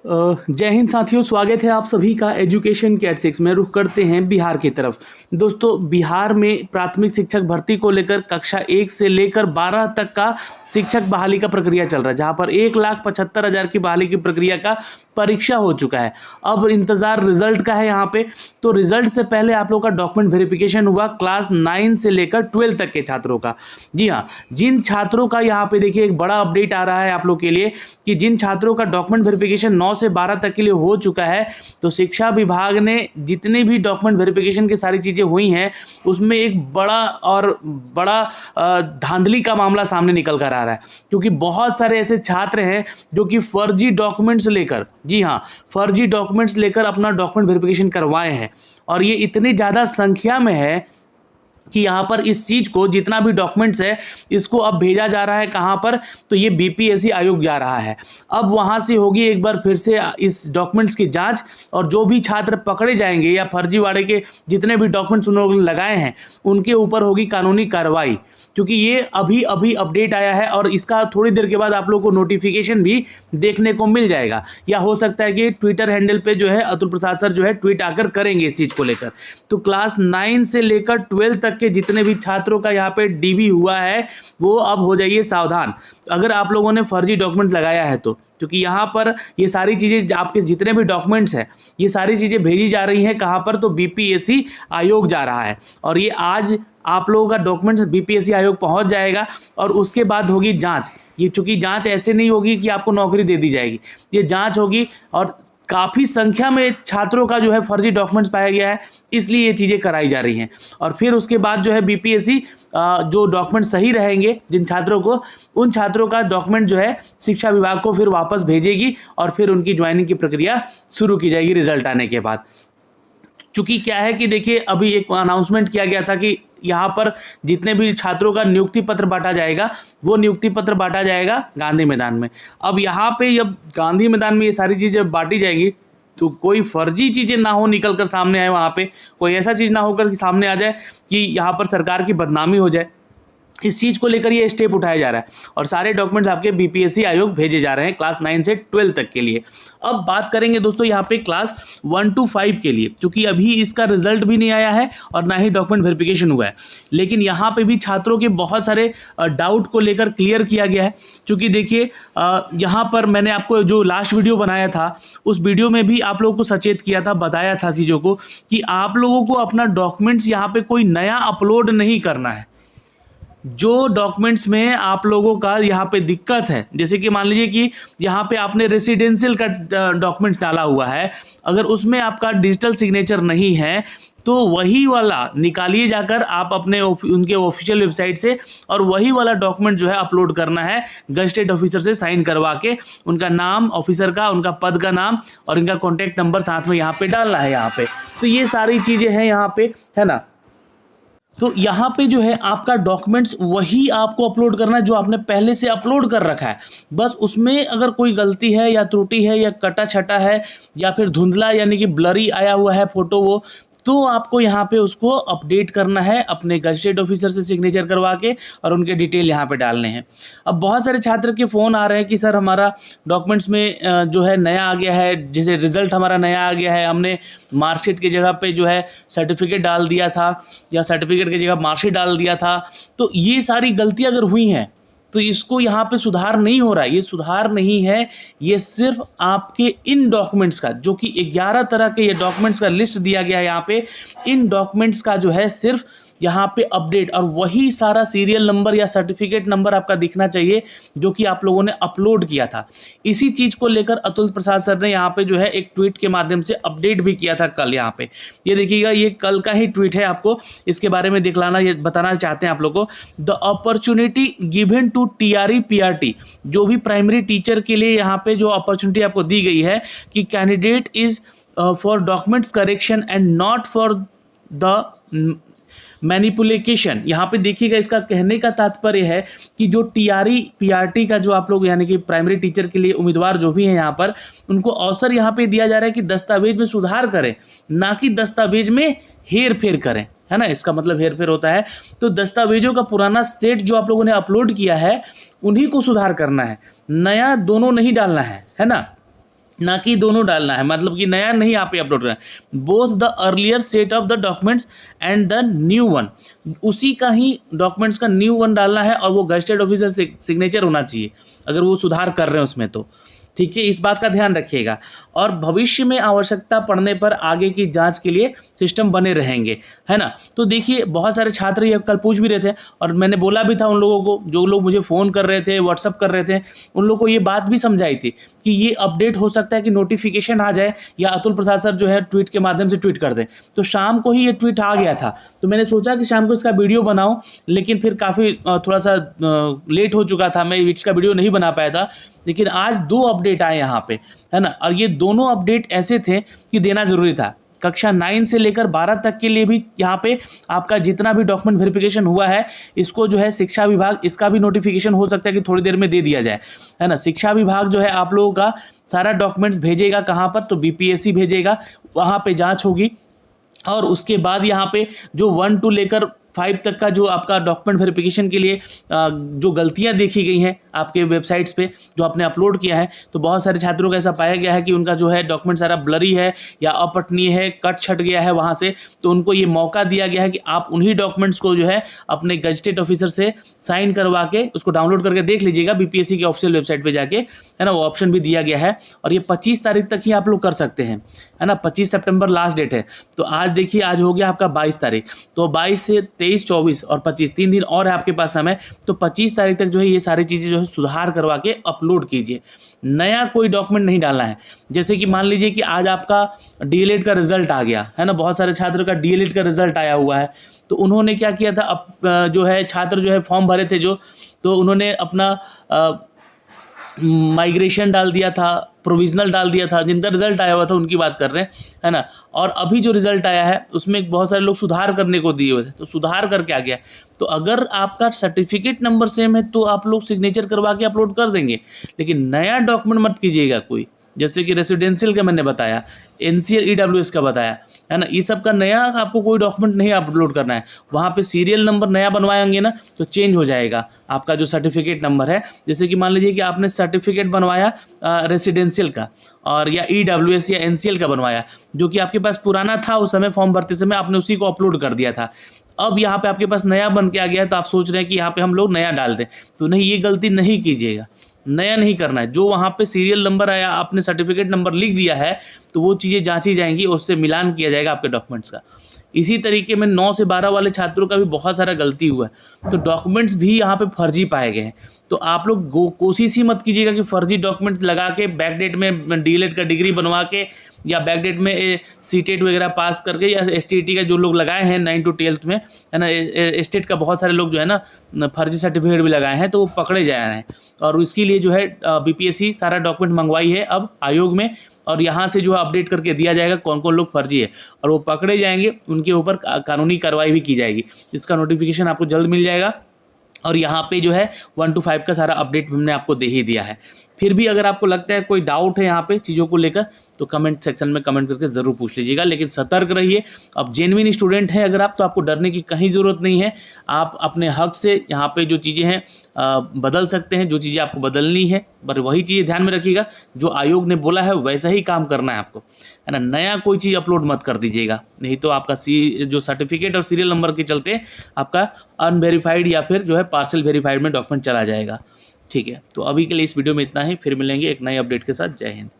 जय हिंद साथियों, स्वागत है आप सभी का एजुकेशन के एट 6 में। रुख करते हैं बिहार की तरफ। दोस्तों, बिहार में प्राथमिक शिक्षक भर्ती को लेकर कक्षा 1 से लेकर 12 तक का शिक्षक बहाली का प्रक्रिया चल रहा है, जहां पर 1,75,000 की बहाली की प्रक्रिया का परीक्षा हो चुका है। अब इंतजार रिजल्ट का है यहाँ पे। तो रिजल्ट से पहले आप लोगों का डॉक्यूमेंट वेरिफिकेशन हुआ क्लास 9 से लेकर 12 तक के छात्रों का। जी हाँ, जिन छात्रों का यहाँ पे देखिए एक बड़ा अपडेट आ रहा है आप लोग के लिए कि जिन छात्रों का डॉक्यूमेंट वेरिफिकेशन 9 से 12 तक के लिए हो चुका है, तो शिक्षा विभाग ने जितने भी डॉक्यूमेंट वेरिफिकेशन की सारी चीज़ें हुई हैं उसमें एक बड़ा धांधली का मामला सामने निकल कर आ रहा है, क्योंकि बहुत सारे ऐसे छात्र हैं जो कि फर्जी डॉक्यूमेंट्स लेकर, जी हाँ, फर्जी डॉक्यूमेंट्स लेकर अपना डॉक्यूमेंट वेरिफिकेशन करवाए हैं। और ये इतनी ज़्यादा संख्या में है कि यहाँ पर इस चीज़ को, जितना भी डॉक्यूमेंट्स है, इसको अब भेजा जा रहा है कहाँ पर, तो ये बीपीएससी आयोग जा रहा है। अब वहाँ से होगी एक बार फिर से इस डॉक्यूमेंट्स की जांच, और जो भी छात्र पकड़े जाएंगे या फर्जीवाड़े के जितने भी डॉक्यूमेंट्स उन लोगों ने लगाए हैं उनके ऊपर होगी कानूनी कार्रवाई। क्योंकि ये अभी अपडेट आया है और इसका थोड़ी देर के बाद आप लोगों को नोटिफिकेशन भी देखने को मिल जाएगा, या हो सकता है कि ट्विटर हैंडल पे जो है अतुल प्रसाद सर जो है ट्वीट आकर करेंगे इस चीज़ को लेकर। तो क्लास 9 से लेकर 12 तक के जितने भी छात्रों का यहाँ पे डीबी हुआ है वो अब हो जाइए सावधान, अगर आप लोगों ने फर्जी डॉक्यूमेंट लगाया है तो। क्योंकि यहाँ पर ये सारी चीज़ें, आपके जितने भी डॉक्यूमेंट्स हैं, ये सारी चीज़ें भेजी जा रही हैं कहाँ पर, तो बीपीएससी आयोग जा रहा है। और ये आज आप लोगों का डॉक्यूमेंट बीपीएससी आयोग पहुंच जाएगा और उसके बाद होगी जांच। ये चूंकि जांच ऐसे नहीं होगी कि आपको नौकरी दे दी जाएगी, ये जांच होगी और काफ़ी संख्या में छात्रों का जो है फर्जी डॉक्यूमेंट्स पाया गया है, इसलिए ये चीज़ें कराई जा रही हैं। और फिर उसके बाद जो है बीपीएससी जो डॉक्यूमेंट सही रहेंगे जिन छात्रों को, उन छात्रों का डॉक्यूमेंट जो है शिक्षा विभाग को फिर वापस भेजेगी और फिर उनकी ज्वाइनिंग की प्रक्रिया शुरू की जाएगी रिजल्ट आने के बाद। चूँकि क्या है कि देखिए, अभी एक अनाउंसमेंट किया गया था कि यहाँ पर जितने भी छात्रों का नियुक्ति पत्र बांटा जाएगा वो नियुक्ति पत्र बांटा जाएगा गांधी मैदान में। अब यहाँ पे जब गांधी मैदान में ये सारी चीज़ें बांटी जाएगी तो कोई फर्जी चीज़ें ना हो निकल कर सामने आए, वहाँ पे कोई ऐसा चीज़ ना होकर कि सामने आ जाए कि यहाँ पर सरकार की बदनामी हो जाए। इस चीज़ को लेकर ये स्टेप उठाया जा रहा है और सारे डॉक्यूमेंट्स आपके बीपीएससी आयोग भेजे जा रहे हैं क्लास 9 से 12 तक के लिए। अब बात करेंगे दोस्तों यहाँ पे क्लास 1 to 5 के लिए, क्योंकि अभी इसका रिजल्ट भी नहीं आया है और ना ही डॉक्यूमेंट वेरिफिकेशन हुआ है। लेकिन यहाँ पे भी छात्रों के बहुत सारे डाउट को लेकर क्लियर किया गया है। क्योंकि देखिए, यहाँ पर मैंने आपको जो लास्ट वीडियो बनाया था उस वीडियो में भी आप लोगों को सचेत किया था, बताया था चीज़ों को कि आप लोगों को अपना डॉक्यूमेंट्स यहाँ पे कोई नया अपलोड नहीं करना है। जो डॉक्यूमेंट्स में आप लोगों का यहाँ पे दिक्कत है, जैसे कि मान लीजिए कि यहाँ पे आपने रेसिडेंशियल का डॉक्यूमेंट डाला हुआ है, अगर उसमें आपका डिजिटल सिग्नेचर नहीं है तो वही वाला निकालिए जाकर आप अपने उनके ऑफिशियल वेबसाइट से, और वही वाला डॉक्यूमेंट जो है अपलोड करना है गजेटेड ऑफिसर से साइन करवा के, उनका नाम ऑफिसर का, उनका पद का नाम और इनका कॉन्टैक्ट नंबर साथ में यहाँ पे डालना है यहाँ पे। तो ये सारी चीज़ें हैं यहाँ पे, है ना। तो यहाँ पे जो है आपका डॉक्यूमेंट्स वही आपको अपलोड करना है जो आपने पहले से अपलोड कर रखा है। बस उसमें अगर कोई गलती है या त्रुटि है या कटा छटा है या फिर धुंधला यानी कि ब्लरी आया हुआ है फोटो, वो तो आपको यहाँ पे उसको अपडेट करना है अपने गजेटेड ऑफिसर से सिग्नेचर करवा के, और उनके डिटेल यहाँ पे डालने हैं। अब बहुत सारे छात्र के फ़ोन आ रहे हैं कि सर हमारा डॉक्यूमेंट्स में जो है नया आ गया है, जैसे रिज़ल्ट हमारा नया आ गया है, हमने मार्कशीट की जगह पे जो है सर्टिफिकेट डाल दिया था या सर्टिफिकेट की जगह मार्कशीट डाल दिया था। तो ये सारी गलतियाँ अगर हुई हैं तो इसको यहाँ पे सुधार नहीं हो रहा है। ये सुधार नहीं है, ये सिर्फ आपके इन डॉक्यूमेंट्स का, जो कि 11 तरह के ये डॉक्यूमेंट्स का लिस्ट दिया गया है यहाँ पे, इन डॉक्यूमेंट्स का जो है सिर्फ यहाँ पे अपडेट, और वही सारा सीरियल नंबर या सर्टिफिकेट नंबर आपका दिखना चाहिए जो कि आप लोगों ने अपलोड किया था। इसी चीज़ को लेकर अतुल प्रसाद सर ने यहाँ पे जो है एक ट्वीट के माध्यम से अपडेट भी किया था कल। यहाँ पे ये देखिएगा, ये कल का ही ट्वीट है, आपको इसके बारे में दिखलाना, ये बताना चाहते हैं आप लोगों को। The opportunity given to TRE PRT, जो भी प्राइमरी टीचर के लिए यहाँ पे जो अपॉर्चुनिटी आपको दी गई है कि candidate is for documents correction and not for the manipulation. यहाँ पे देखिएगा, इसका कहने का तात्पर्य है कि जो TRE PRT का जो आप लोग यानी कि प्राइमरी टीचर के लिए उम्मीदवार जो भी हैं यहाँ पर, उनको अवसर यहाँ पे दिया जा रहा है कि दस्तावेज में सुधार करें, ना कि दस्तावेज में हेर फेर करें, है ना। इसका मतलब हेर फेर होता है। तो दस्तावेजों का पुराना सेट जो आप लोगों ने अपलोड किया है उन्हीं को सुधार करना है, नया दोनों नहीं डालना है ना। ना कि दोनों डालना है, मतलब कि नया नहीं आप पे अपलोड करना है। Both the earlier set of the documents and the new one, उसी का ही डॉक्यूमेंट्स का न्यू वन डालना है और वो गजेटेड ऑफिसर सिग्नेचर होना चाहिए अगर वो सुधार कर रहे हैं उसमें तो। ठीक है, इस बात का ध्यान रखिएगा। और भविष्य में आवश्यकता पड़ने पर आगे की जांच के लिए सिस्टम बने रहेंगे, है ना। तो देखिए बहुत सारे छात्र ये कल पूछ भी रहे थे और मैंने बोला भी था उन लोगों को, जो लोग मुझे फ़ोन कर रहे थे, व्हाट्सअप कर रहे थे, उन लोगों को ये बात भी समझाई थी कि ये अपडेट हो सकता है कि नोटिफिकेशन आ जाए या अतुल प्रसाद सर जो है ट्वीट के माध्यम से ट्वीट कर दें। तो शाम को ही ये ट्वीट आ गया था, तो मैंने सोचा कि शाम को इसका वीडियो बनाऊं, लेकिन फिर काफ़ी थोड़ा सा लेट हो चुका था, मैं इसका वीडियो नहीं बना पाया था। लेकिन आज 2 अपडेट आए यहाँ पे, है ना, और ये दोनों अपडेट ऐसे थे कि देना ज़रूरी था। कक्षा 9 से लेकर 12 तक के लिए भी यहाँ पे आपका जितना भी डॉक्यूमेंट वेरिफिकेशन हुआ है, इसको जो है शिक्षा विभाग, इसका भी नोटिफिकेशन हो सकता है कि थोड़ी देर में दे दिया जाए, है ना। शिक्षा विभाग जो है आप लोगों का सारा डॉक्यूमेंट्स भेजेगा कहाँ पर, तो बीपीएससी भेजेगा, वहाँ पे जाँच होगी। और उसके बाद यहाँ पे जो 1 to लेकर 5 तक का जो आपका डॉक्यूमेंट वेरिफिकेशन के लिए जो गलतियाँ देखी गई हैं आपके वेबसाइट्स पे जो आपने अपलोड किया है, तो बहुत सारे छात्रों का ऐसा पाया गया है कि उनका जो है डॉक्यूमेंट सारा ब्लरी है या अपठनीय है, कट छट गया है वहाँ से। तो उनको ये मौका दिया गया है कि आप उन्हीं डॉक्यूमेंट्स को जो है अपने गजेटेड ऑफिसर से साइन करवा के उसको डाउनलोड करके देख लीजिएगा बीपीएससी के ऑफिशियल वेबसाइट पर जाके, है ना, वो ऑप्शन भी दिया गया है। और ये 25 तारीख तक ही आप लोग कर सकते हैं, है ना। 25 सितंबर लास्ट डेट है। तो आज देखिए, आज हो गया आपका 22 तारीख, तो 22 से 23, 24 और 25 3 दिन और है आपके पास समय। तो 25 तारीख तक जो है ये सारी चीज़ें जो है सुधार करवा के अपलोड कीजिए। नया कोई डॉक्यूमेंट नहीं डालना है। जैसे कि मान लीजिए कि आज आपका डीएलएड का रिजल्ट आ गया, है ना, बहुत सारे छात्र का डीएलएड का रिजल्ट आया हुआ है। तो उन्होंने क्या किया था, अब जो है छात्र जो है फॉर्म भरे थे जो, तो उन्होंने अपना माइग्रेशन डाल दिया था, प्रोविजनल डाल दिया था, जिनका रिजल्ट आया हुआ था उनकी बात कर रहे हैं, है ना। और अभी जो रिजल्ट आया है उसमें बहुत सारे लोग सुधार करने को दिए हुए थे, तो सुधार करके आ गया। तो अगर आपका सर्टिफिकेट नंबर सेम है तो आप लोग सिग्नेचर करवा के अपलोड कर देंगे, लेकिन नया डॉक्यूमेंट मत कीजिएगा कोई। जैसे कि रेसिडेंशियल का मैंने बताया, एनसीएल ईडब्ल्यूएस का बताया, है ना, ये सब का नया आपको कोई डॉक्यूमेंट नहीं अपलोड करना है। वहाँ पे सीरियल नंबर नया बनवाएंगे ना तो चेंज हो जाएगा आपका जो सर्टिफिकेट नंबर है। जैसे कि मान लीजिए कि आपने सर्टिफिकेट बनवाया रेसिडेंशियल का और या ईडब्ल्यूएस या एनसीएल का बनवाया, जो कि आपके पास पुराना था उस समय फॉर्म भरते समय, आपने उसी को अपलोड कर दिया था। अब यहाँ पे आपके पास नया बन के आ गया है, तो आप सोच रहे हैं कि यहाँ पे हम लोग नया डाल दें, तो नहीं, ये गलती नहीं कीजिएगा। नया नहीं करना है। जो वहाँ पे सीरियल नंबर आया, आपने सर्टिफिकेट नंबर लिख दिया है, तो वो चीज़ें जांची जाएंगी, उससे मिलान किया जाएगा आपके डॉक्यूमेंट्स का। इसी तरीके में 9 से 12 वाले छात्रों का भी बहुत सारा गलती हुआ है, तो डॉक्यूमेंट्स भी यहाँ पे फर्जी पाए गए हैं। तो आप लोग कोशिश ही मत कीजिएगा कि फर्जी डॉक्यूमेंट लगा के बैकडेट में डीएलएड का डिग्री बनवा के या बैकडेट में सीटेट वगैरह पास करके या एसटीईटी का जो लोग लगाए हैं 9 to 12 में, है ना, स्टेट का बहुत सारे लोग जो है ना फर्जी सर्टिफिकेट भी लगाए हैं, तो वो पकड़े जा रहे हैं। और इसके लिए जो है बीपीएससी सारा डॉक्यूमेंट मंगवाई है अब आयोग में, और यहाँ से जो है अपडेट करके दिया जाएगा कौन कौन लोग फर्जी है, और वो पकड़े जाएंगे, उनके ऊपर कानूनी कार्रवाई भी की जाएगी। इसका नोटिफिकेशन आपको जल्द मिल जाएगा। और यहाँ पे जो है 1 to 5 का सारा अपडेट हमने आपको दे ही दिया है। फिर भी अगर आपको लगता है कोई डाउट है यहाँ पे चीज़ों को लेकर, तो कमेंट सेक्शन में कमेंट करके ज़रूर पूछ लीजिएगा, लेकिन सतर्क रहिए। अब जेन्युइन स्टूडेंट हैं अगर आप, तो आपको डरने की कहीं ज़रूरत नहीं है। आप अपने हक से यहाँ पे जो चीज़ें हैं बदल सकते हैं, जो चीज़ें आपको बदलनी है, पर वही चीज़ें ध्यान में रखिएगा, जो आयोग ने बोला है वैसा ही काम करना है आपको, है ना। नया कोई चीज़ अपलोड मत कर दीजिएगा, नहीं तो आपका जो सर्टिफिकेट और सीरियल नंबर के चलते आपका अनवेरीफाइड या फिर जो है पार्सल वेरीफाइड में डॉक्यूमेंट चला जाएगा। ठीक है, तो अभी के लिए इस वीडियो में इतना ही, फिर मिलेंगे एक नए अपडेट के साथ। जय हिंद।